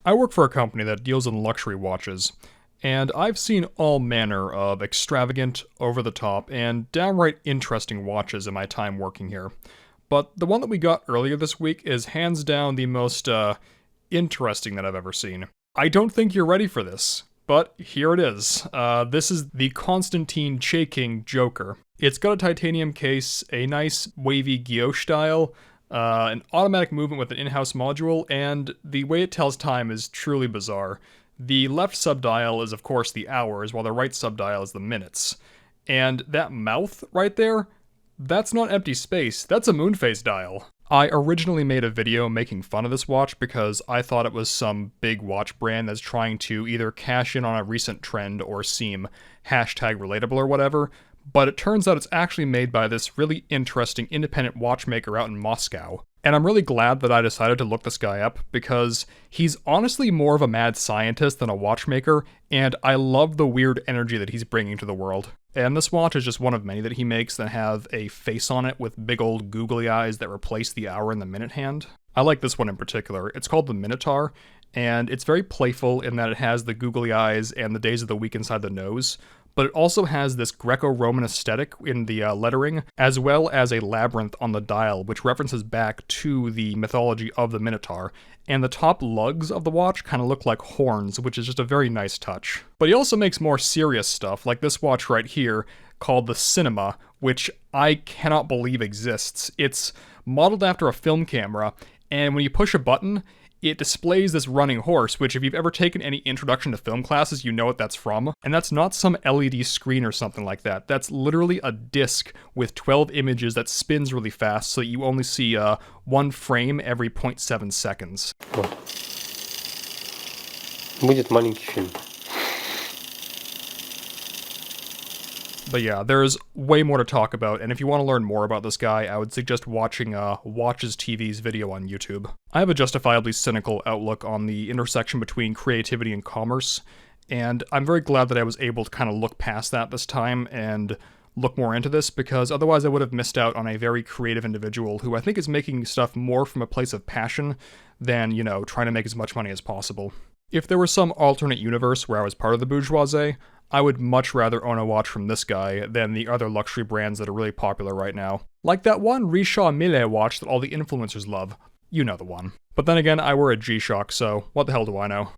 I work for a company that deals in luxury watches, and I've seen all manner of extravagant, over-the-top, and downright interesting watches in my time working here. But the one that we got earlier this week is hands down the most, interesting that I've ever seen. I don't think you're ready for this, but here it is. This is the Konstantin Chaykin Joker. It's got a titanium case, a nice wavy guilloche style, an automatic movement with an in-house module, and the way it tells time is truly bizarre. The left subdial is of course the hours, while the right subdial is the minutes. And that mouth right there, that's not empty space, that's a moon phase dial. I originally made a video making fun of this watch because I thought it was some big watch brand that's trying to either cash in on a recent trend or seem hashtag relatable or whatever, but it turns out it's actually made by this really interesting independent watchmaker out in Moscow. And I'm really glad that I decided to look this guy up because he's honestly more of a mad scientist than a watchmaker, and I love the weird energy that he's bringing to the world. And this watch is just one of many that he makes that have a face on it with big old googly eyes that replace the hour and the minute hand. I like this one in particular. It's called the Minotaur, and it's very playful in that it has the googly eyes and the days of the week inside the nose, but it also has this Greco-Roman aesthetic in the lettering, as well as a labyrinth on the dial, which references back to the mythology of the Minotaur, and the top lugs of the watch kind of look like horns, which is just a very nice touch. But he also makes more serious stuff, like this watch right here, called the Cinema, which I cannot believe exists. It's modeled after a film camera, and when you push a button, it displays this running horse, which if you've ever taken any introduction to film classes, you know what that's from. And that's not some LED screen or something like that. That's literally a disc with 12 images that spins really fast so that you only see one frame every 0.7 seconds. Будет маленький фильм. But yeah, there's way more to talk about, and if you want to learn more about this guy, I would suggest watching Watches TV's video on YouTube. I have a justifiably cynical outlook on the intersection between creativity and commerce, and I'm very glad that I was able to kind of look past that this time and look more into this, because otherwise I would have missed out on a very creative individual who I think is making stuff more from a place of passion than, you know, trying to make as much money as possible. If there was some alternate universe where I was part of the bourgeoisie, I would much rather own a watch from this guy than the other luxury brands that are really popular right now. Like that one Richard Mille watch that all the influencers love. You know the one. But then again, I wear a G-Shock, so what the hell do I know?